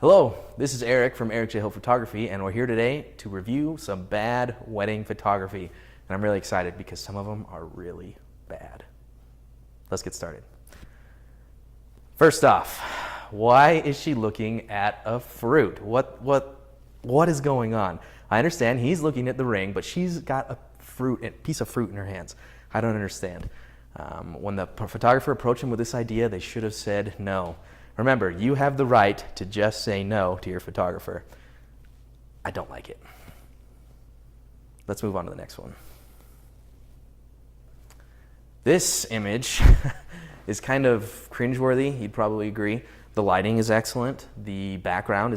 Hello, this is Eric from Eric J. Hill Photography, and we're here today to review some bad wedding photography. And I'm really excited because some of them are really bad. Let's get started. First off, why is she looking at a fruit? What is going on? I understand he's looking at the ring, but she's got a piece of fruit in her hands. I don't understand. When the photographer approached him with this idea, they should have said no. Remember, you have the right to just say no to your photographer. I don't like it. Let's move on to the next one. This image is kind of cringeworthy, you'd probably agree. The lighting is excellent. The background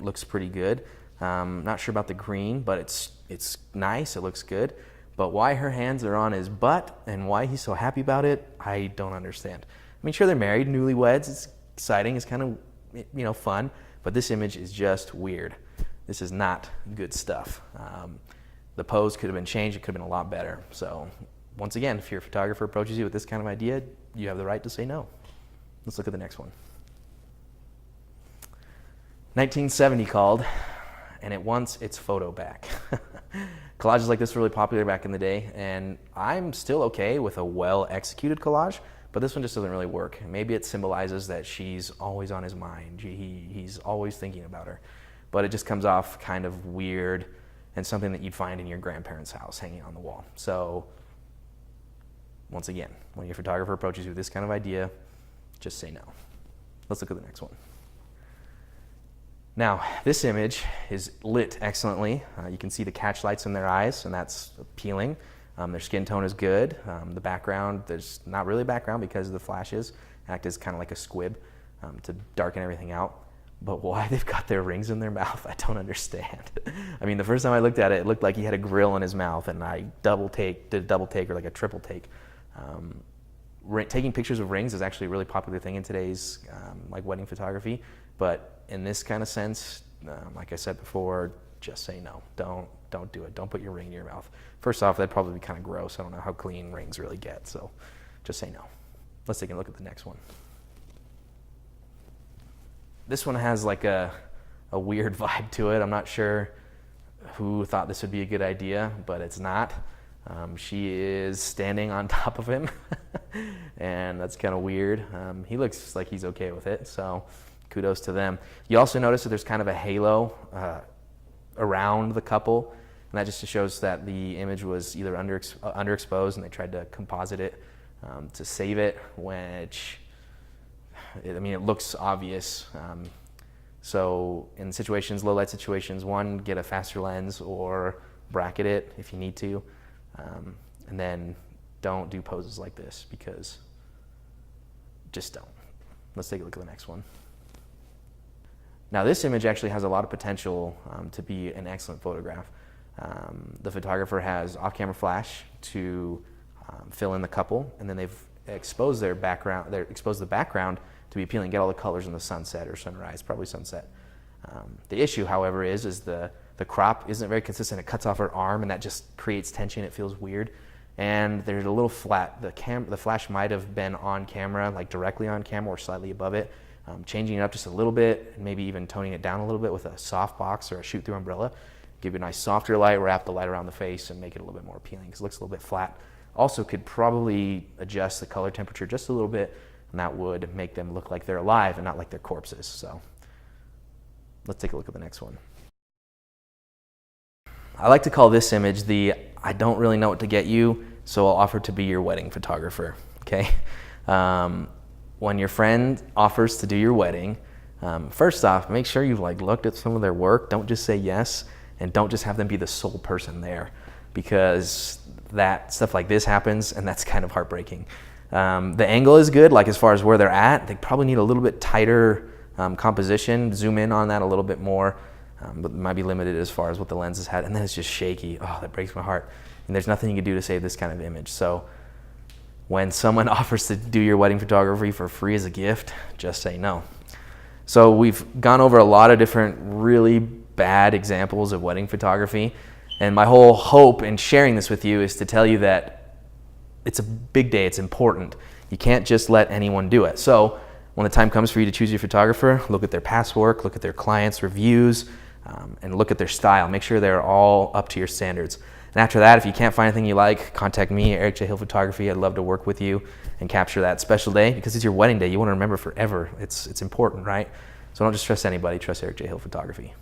looks pretty good. Not sure about the green, but it's nice, it looks good. But why her hands are on his butt and why he's so happy about it, I don't understand. I mean, sure, they're married, newlyweds, it's exciting, it's kind of, fun, but this image is just weird. This is not good stuff. The pose could have been changed, it could have been a lot better. So once again, if your photographer approaches you with this kind of idea, you have the right to say no. Let's look at the next one. 1970 called, and it wants its photo back. Collages like this were really popular back in the day, and I'm still okay with a well-executed collage, but this one just doesn't really work. Maybe it symbolizes that she's always on his mind. He's always thinking about her. But it just comes off kind of weird and something that you'd find in your grandparents' house hanging on the wall. So, once again, when your photographer approaches you with this kind of idea, just say no. Let's look at the next one. Now, this image is lit excellently. You can see the catch lights in their eyes, and that's appealing. Their skin tone is good. The background, there's not really a background because of the flashes. Act as kind of like a squib to darken everything out. But why they've got their rings in their mouth, I don't understand. I mean, the first time I looked at it, it looked like he had a grill in his mouth, and I did a double take or like a triple take. Taking pictures of rings is actually a really popular thing in today's wedding photography. But in this kind of sense, like I said before, just say no. Don't do it. Don't put your ring in your mouth. First off, that'd probably be kind of gross. I don't know how clean rings really get, so just say no. Let's take a look at the next one. This one has like a weird vibe to it. I'm not sure who thought this would be a good idea, but it's not. She is standing on top of him, and that's kind of weird. He looks like he's okay with it, so kudos to them. You also notice that there's kind of a halo around the couple, and that just shows that the image was either underexposed and they tried to composite it to save it, which, it looks obvious. So in situations, low light situations, one, get a faster lens or bracket it if you need to, and then don't do poses like this because just don't. Let's take a look at the next one. Now this image actually has a lot of potential to be an excellent photograph. The photographer has off-camera flash to fill in the couple, and then they've exposed the background to be appealing, get all the colors in the sunset or sunrise, probably sunset. The issue, however, is the crop isn't very consistent. It cuts off her arm, and that just creates tension. It feels weird. And there's a little flat. The flash might have been on camera, like directly on camera or slightly above it. Changing it up just a little bit, and maybe even toning it down a little bit with a soft box or a shoot-through umbrella. Give you a nice softer light, wrap the light around the face, and make it a little bit more appealing because it looks a little bit flat. Also could probably adjust the color temperature just a little bit, and that would make them look like they're alive and not like they're corpses. So let's take a look at the next one. I like to call this image the I don't really know what to get you, so I'll offer to be your wedding photographer, okay? When your friend offers to do your wedding, first off, make sure you've looked at some of their work. Don't just say yes, and don't just have them be the sole person there, because that stuff like this happens, and that's kind of heartbreaking. The angle is good, as far as where they're at. They probably need a little bit tighter composition. Zoom in on that a little bit more, but it might be limited as far as what the lens has had. And then it's just shaky. Oh, that breaks my heart. And there's nothing you can do to save this kind of image. So when someone offers to do your wedding photography for free as a gift, just say no. So we've gone over a lot of different really bad examples of wedding photography. And my whole hope in sharing this with you is to tell you that it's a big day, it's important. You can't just let anyone do it. So when the time comes for you to choose your photographer, look at their past work, look at their clients' reviews, and look at their style. Make sure they're all up to your standards. And after that, if you can't find anything you like, contact me, Erik J. Hill Photography. I'd love to work with you and capture that special day, because it's your wedding day. You want to remember forever. It's important, right? So don't just trust anybody. Trust Erik J. Hill Photography.